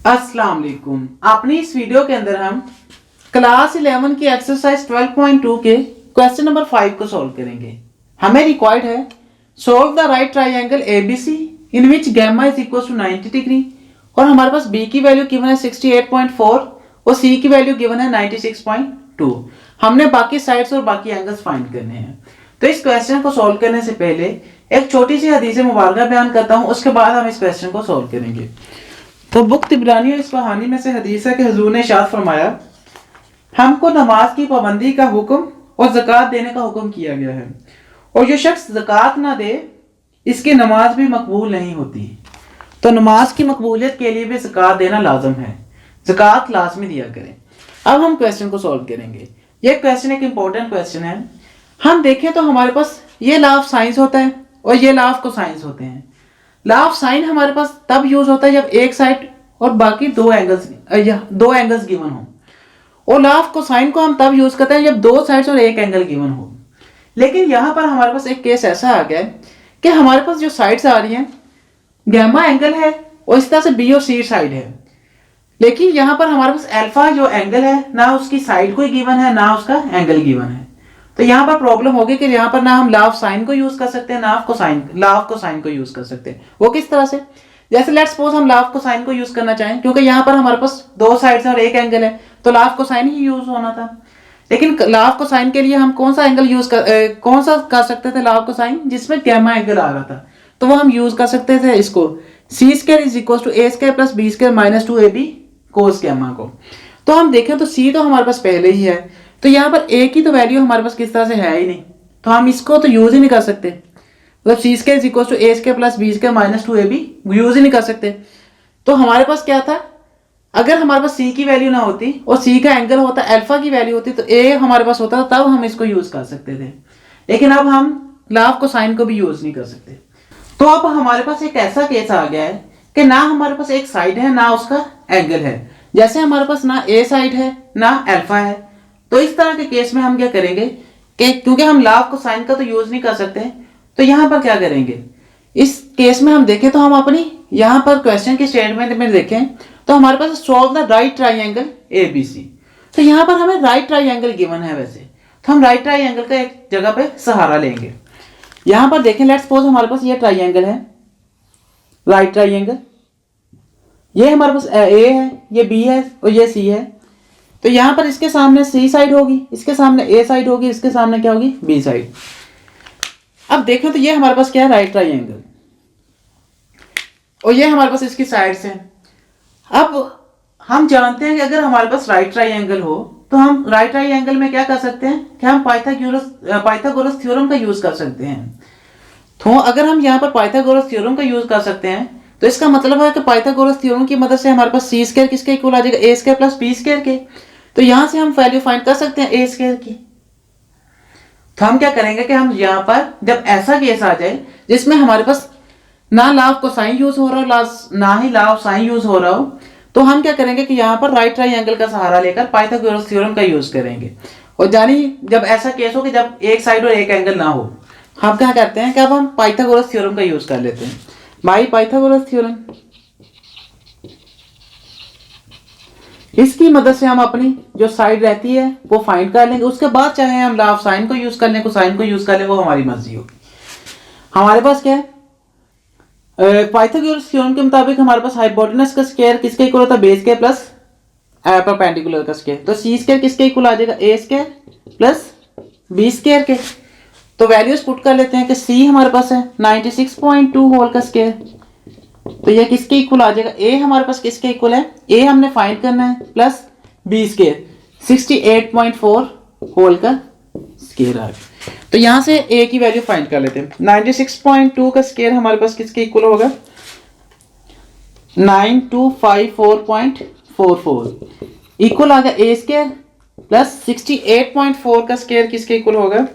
अस्सलाम वालेकुम। अपनी इस वीडियो के अंदर हम क्लास 11 की एक्सरसाइज 12.2 के क्वेश्चन नंबर 5 को सॉल्व करेंगे। हमें रिक्वायर्ड है solve the right triangle ABC in which gamma is equal to 90 degree और हमारे पास बी की वैल्यू गिवन है 68.4 और सी की वैल्यू गिवन है 96.2। हमने बाकी साइड्स और बाकी एंगल्स फाइंड करने हैं। तो इस क्वेश्चन को सॉल्व करने से पहले एक छोटी सी हदीस मुबारक बयान करता हूँ, उसके बाद हम इस क्वेश्चन को सॉल्व करेंगे। तो बुक तिबरानी और इस कहानी में से हदीस है कि हुजूर ने इरशाद फरमाया, हमको नमाज की पाबंदी का हुक्म और ज़कात देने का हुक्म किया गया है, और जो शख्स ज़कात ना दे इसकी नमाज भी मकबूल नहीं होती। तो नमाज की मकबूलियत के लिए भी ज़कात देना लाजम है, ज़कात लाजमी दिया करें। अब हम क्वेश्चन को सॉल्व करेंगे। ये क्वेश्चन एक इंपॉर्टेंट क्वेश्चन है। हम देखें तो हमारे पास ये लॉ ऑफ साइंस होता है और ये लॉ ऑफ कोसाइंस होते हैं। लॉ ऑफ साइन हमारे पास तब यूज होता है जब एक साइड और बाकी दो एंगल्स गिवन हो, और लॉ ऑफ कोसाइन को हम तब यूज करते हैं जब दो साइड्स और एक एंगल गिवन हो। लेकिन यहाँ पर हमारे पास एक केस ऐसा आ गया है कि हमारे पास जो साइड्स आ रही हैं गैमा एंगल है और इस तरह से बी और सी साइड है, लेकिन यहाँ पर हमारे पास अल्फा जो एंगल है ना उसकी साइड कोई गिवन है ना उसका एंगल गिवन है। तो यहाँ पर प्रॉब्लम होगी कि यहाँ पर ना हम लॉ ऑफ साइन को यूज कर सकते हैं ना लॉ ऑफ कोसाइन को यूज कर सकते हैं। वो किस तरह से, जैसे लेट्स सपोज हम लॉ ऑफ कोसाइन को यूज करना चाहें, क्योंकि यहाँ पर हमारे पास दो साइड्स और एक एंगल है तो law of cosine he use होना था। लेकिन लॉ ऑफ कोसाइन के लिए हम कौन सा एंगल कौन सा कर सकते थे लॉ ऑफ कोसाइन जिसमें गैमा एंगल आ रहा था, तो वो हम यूज कर सकते थे इसको C square is equal to A square plus B square minus 2ab cos gamma को। तो हम देखें तो सी तो हमारे पास पहले ही है, तो यहाँ पर ए की तो वैल्यू हमारे पास किस तरह से है ही नहीं, तो हम इसको तो यूज ही नहीं कर सकते। मतलब C square is equal to A square plus B square minus 2ab use ही नहीं कर सकते। तो हमारे पास क्या था, अगर हमारे पास सी की वैल्यू ना होती और सी का एंगल होता अल्फा की वैल्यू होती तो ए हमारे पास होता तब हम इसको यूज कर सकते थे। लेकिन अब हम लॉ ऑफ कोसाइन को भी यूज नहीं कर सकते। तो अब हमारे पास एक ऐसा केस आ गया है कि ना हमारे पास एक साइड है ना उसका एंगल है। जैसे हमारे पास ना ए साइड है ना अल्फा है, तो इस तरह के केस में हम क्या करेंगे कि क्योंकि हम लॉ ऑफ कोसाइन का तो यूज नहीं कर सकते, तो यहाँ पर क्या करेंगे, इस केस में हम देखें तो हम अपनी यहाँ पर क्वेश्चन की स्टेटमेंट में देखें तो हमारे पास solve the right triangle ABC. तो यहाँ पर हमें राइट ट्राइंगल गिवन है वैसे, तो हम राइट ट्राइंगल का एक जगह पे सहारा लेंगे। यहाँ पर देखें लेट्स सपोज हमारे पास ये ट्राइंगल है, राइट ट्राइंगल, ये हमारे पास ए है, ये बी है और ये सी है। तो यहाँ पर इसके सामने सी साइड होगी, इसके सामने ए साइड होगी, इसके सामने क्या होगी बी साइड। अब देखें तो ये हमारे पास क्या है राइट ट्राइंगल, और ये हमारे पास इसकी साइड्स हैं। अब हम जानते हैं कि अगर हमारे पास राइट ट्राइंगल हो तो हम राइट ट्राइंगल में क्या कर सकते हैं कि हम पाइथागोरस थ्योरम का यूज कर सकते हैं। तो अगर हम यहाँ पर पाइथागोरस थ्योरम का यूज कर सकते हैं तो इसका मतलब है कि पाइथागोरस थ्योरम की मदद से हमारे पास सी स्क्वायर किसके इक्वल आ जाएगा, ए स्क्वायर प्लस बी स्क्वायर के। तो यहाँ से हम वैल्यू फाइंड कर सकते हैं ए स्क्वायर की। तो हम क्या करेंगे कि हम यहाँ पर जब ऐसा केस आ जाए जिसमें हमारे पास ना लॉ ऑफ कोसाइन यूज हो रहा हो ना ही लॉ ऑफ साइन यूज हो रहा हो, तो हम क्या करेंगे कि यहाँ पर राइट ट्राइंगल का सहारा लेकर पाइथागोरस थ्योरम का यूज करेंगे। और जानी जब ऐसा केस हो कि जब एक साइड और एक एंगल ना हो, हम क्या करते हैं कि अब हम पाइथागोरस थ्योरम का यूज कर लेते हैं। बाई पाइथागोरस थ्योरम, इसकी मदद से हम अपनी जो साइड रहती है वो फाइंड कर लेंगे। उसके बाद चाहे हम लॉ ऑफ साइन को यूज कर लें, कोसाइन को यूज कर लें, वो हमारी मर्जी होगी। हमारे पास क्या है, पाइथागोरस थ्योरम के मुताबिक हमारे पास हाइपोटेनस का स्क्वायर किसके इक्वल होता है, बेस स्क्वायर प्लस परपेंडिकुलर का स्क्वायर। तो सी स्क्वायर किसके इक्वल आ जाएगा, ए स्क्वायर प्लस बी स्क्वायर के। तो वैल्यूज पुट कर लेते हैं कि सी हमारे पास है 96.2 होल का स्क्वायर, तो ये किसके इक्वल आ जाएगा, ए हमारे पास किसके इक्वल है, ए हमने फाइंड करना है प्लस बी स्क्वायर 68.4 होल का स्क्वायर आ गया। तो यहां से ए की वैल्यू फाइंड कर लेते हैं। 96.2 का स्क्वायर हमारे पास किसके इक्वल होगा, 9254.44 इक्वल आ गया ए स्क्वायर प्लस 68.4 का स्क्वायर किसके इक्वल होगा,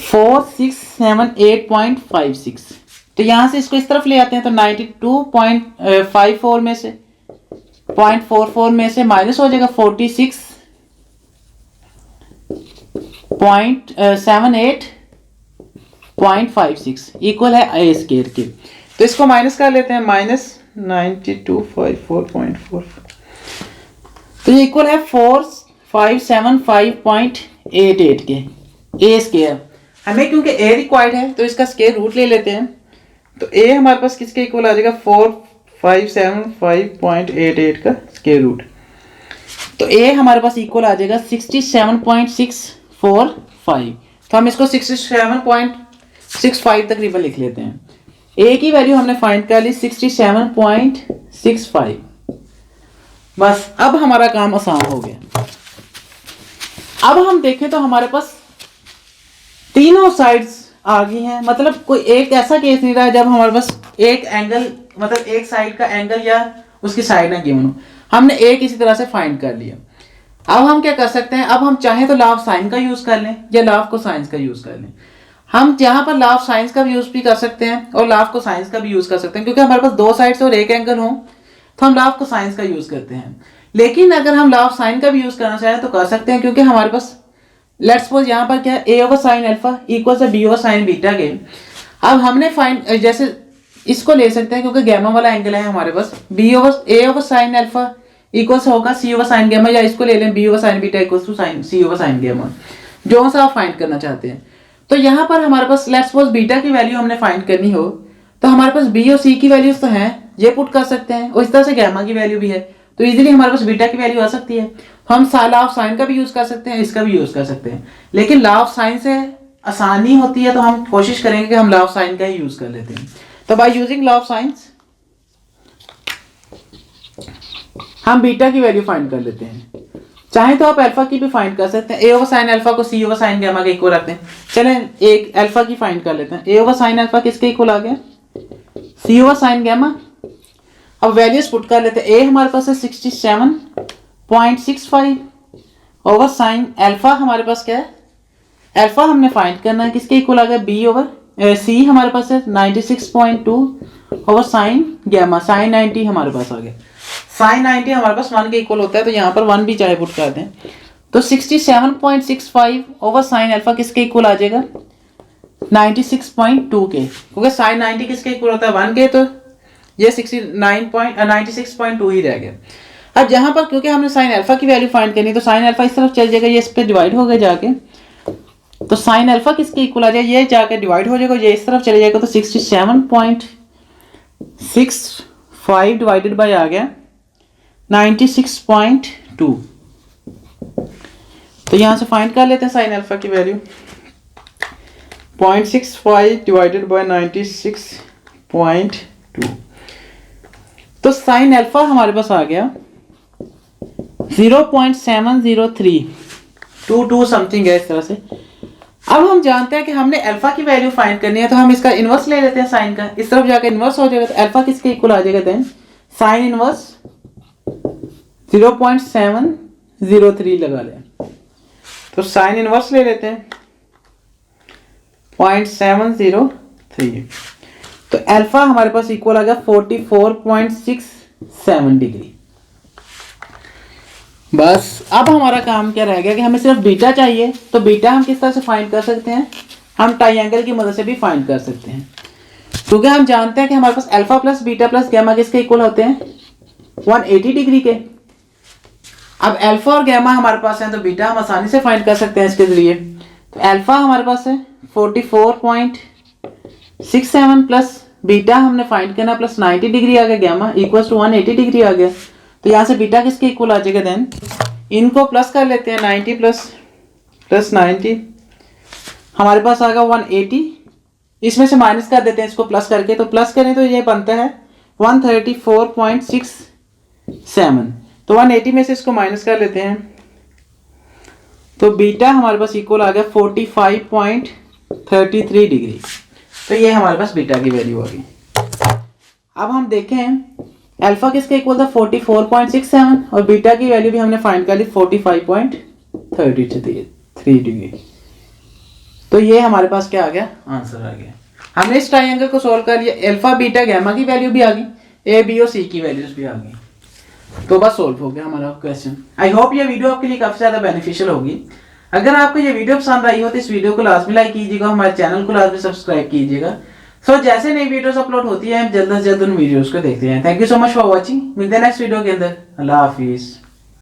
4678.56। तो यहां से इसको इस तरफ ले आते हैं तो 92.54 में से 0.44 में से माइनस हो जाएगा 46.78.56 इक्वल है ए स्क्वायर के। तो इसको माइनस कर लेते हैं, -9254.4, तो ये इक्वल है 4575.88 के ए स्केयर। हमें क्योंकि ए रिक्वायर्ड है तो इसका स्केयर रूट ले लेते हैं। तो ए हमारे पास किसके इक्वल आ जाएगा, 4575.88 का स्केयर रूट। तो ए हमारे पास इक्वल आ जाएगा 67.645। तो हम इसको 67.65 तकरीबन लिख लेते हैं। ए की वैल्यू हमने फाइंड कर ली 67.65। बस अब हमारा काम आसान हो गया। अब हम देखें तो हमारे पास तीनों साइड्स आ गई हैं, मतलब कोई एक ऐसा केस नहीं रहा जब हमारे पास एक एंगल, मतलब एक साइड का एंगल या उसकी साइड ना गिवन हो। हमने एक इसी तरह से फाइंड कर लिया। अब हम क्या कर सकते हैं, अब हम चाहें तो लॉ ऑफ साइन का यूज कर लें या लॉ ऑफ कोसाइंस का यूज कर लें। हम यहाँ पर लॉ ऑफ साइंस का भी यूज भी कर सकते हैं और लॉ ऑफ कोसाइंस का भी यूज कर सकते हैं, क्योंकि हमारे पास दो साइड्स और एक एंगल हो तो हम लॉ ऑफ कोसाइंस का यूज करते हैं। लेकिन अगर हम लॉ ऑफ साइन का भी यूज करना चाहें तो कर सकते हैं, क्योंकि हमारे पास लेट्स सपोज यहाँ पर क्या है, ए ओवर साइन अल्फा इक्वल से बी ओवर साइन बीटा के। अब हमने फाइंड जैसे इसको ले सकते हैं क्योंकि गैमा वाला एंगल है हमारे पास, बी ओवर ए ओवर साइन अल्फा इक्वल से होगा सी ओवर साइन गैमा, या इसको ले लें B over sine beta equal to sine C over sine gamma, जो सा आप फाइंड करना चाहते हैं। तो यहाँ पर हमारे पास लेट्स सपोज बीटा की वैल्यू हमने फाइंड करनी हो तो हमारे पास बी और सी की वैल्यूज तो हैं, ये पुट कर सकते हैं, और इस तरह से गैमा की वैल्यू भी है, तो इजीली हमारे पास बीटा की वैल्यू आ सकती है। हम लॉ ऑफ साइन का भी यूज कर सकते हैं, इसका भी यूज कर सकते हैं, लेकिन लॉ ऑफ साइन से आसानी होती है तो हम कोशिश करेंगे कि हम लॉ ऑफ साइन का ही यूज कर लेते हैं। तो by using law of science हम बीटा की वैल्यू फाइंड कर लेते हैं। चाहे तो आप अल्फा की भी फाइंड कर सकते हैं, ए ओवर साइन अल्फा को सी ओवर साइन गैमा के इक्वल रखते हैं। चलें एक अल्फा की फाइंड कर लेते हैं। ए ओवर साइन अल्फा किसके इक्वल आ गया, सी ओवर साइन गैमा। अब वैल्यूज पुट कर लेते हैं। ए हमारे पास है 67.65 ओवर साइन अल्फा, हमारे पास क्या है अल्फा हमने फाइंड करना है, किसके इक्वल आ गया बी ओवर सी हमारे पास है 96.2 ओवर साइन गैमा, साइन 90 हमारे पास आ गया। साइन 90 हमारे पास 1 के इक्वल होता है, तो यहाँ पर 1 भी चाहे पुट कर दें तो 67.65 ओवर साइन अल्फा किसके इक्वल आ जाएगा 96.2 के, क्योंकि साइन 90 किसके इक्वल होता है 1 के, तो ये 96.2 ही रह गया। अब यहाँ पर क्योंकि हमने साइन अल्फा की वैल्यू फाइंड करनी तो साइन अल्फा इस तरफ चल जाएगा, ये इस पर डिवाइड हो गया जाके, तो साइन अल्फा किसके इक्वल आ जाएगा, ये जाके डिवाइड हो जाएगा, ये इस तरफ चले जाएगा, तो 67.65 डिवाइडेड बाय आ गया 96.2। तो यहाँ से फाइंड कर लेते हैं साइन अल्फा की वैल्यू, 0.65 डिवाइडेड बाय 96.2। तो साइन अल्फा हमारे पास आ गया 0.70322 समथिंग है इस तरह से। अब हम जानते हैं कि हमने अल्फा की वैल्यू फाइंड करनी है, तो हम इसका इनवर्स ले लेते हैं साइन का, इस तरफ जाकर इनवर्स हो जाएगा, तो अल्फा किसके इक्वल आ जाएगा देन साइन इनवर्स 0.703 लगा लें, तो साइन इनवर्स ले लेते हैं 0.703, तो अल्फा हमारे पास इक्वल आ गया 44.67 डिग्री। बस अब हमारा काम क्या रह गया कि हमें सिर्फ बीटा चाहिए, तो बीटा हम किस तरह से फाइंड कर सकते हैं, हम ट्रायंगल की मदद से भी फाइंड कर सकते हैं, क्योंकि हम जानते हैं कि हमारे पास alpha plus beta plus gamma किसके इक्वल होते हैं 180 डिग्री के। अब अल्फा और गैमा हमारे पास है तो बीटा हम आसानी से फाइंड कर सकते हैं इसके जरिए। तो अल्फा हमारे पास है 44.67 प्लस बीटा हमने फाइंड करना प्लस 90 डिग्री आ गया, गैमा इक्वल्स टू 180 डिग्री आ गया, तो यहाँ से बीटा किसके इक्वल आ जाएगा देन, इनको प्लस कर लेते हैं 90 प्लस 90 हमारे पास आ गया 180, इसमें से माइनस कर देते हैं इसको प्लस करके, तो प्लस करें तो ये बनता है 134.67, तो 180 में से इसको माइनस कर लेते हैं, तो बीटा हमारे पास इक्वल आ गया 45.33 डिग्री। तो ये हमारे पास बीटा की वैल्यू आ गई। अब हम देखें अल्फा किसके इक्वल था 44.67 और बीटा की वैल्यू भी हमने फाइंड कर ली 45.33 डिग्री। तो ये हमारे पास क्या आ गया, आंसर आ गया। हमने इस ट्रायंगल को सॉल्व कर लिया, अल्फा बीटा गैमा की वैल्यू भी आ गई, ए बी और सी की वैल्यूज भी आ गई, तो बस सॉल्व हो गया हमारा क्वेश्चन। आई होप ये वीडियो आपके लिए काफी ज्यादा बेनिफिशियल होगी। अगर आपको ये वीडियो पसंद आई हो तो इस वीडियो को लाजमी लाइक कीजिएगा, हमारे चैनल को लाजमी सब्सक्राइब कीजिएगा, सो जैसे नई वीडियोस अपलोड होती है हम जल्द से जल्द उन वीडियोस को देखते हैं। Thank you so much for watching. मिलते हैं नेक्स्ट वीडियो के अंदर। अल्लाह हाफिज़।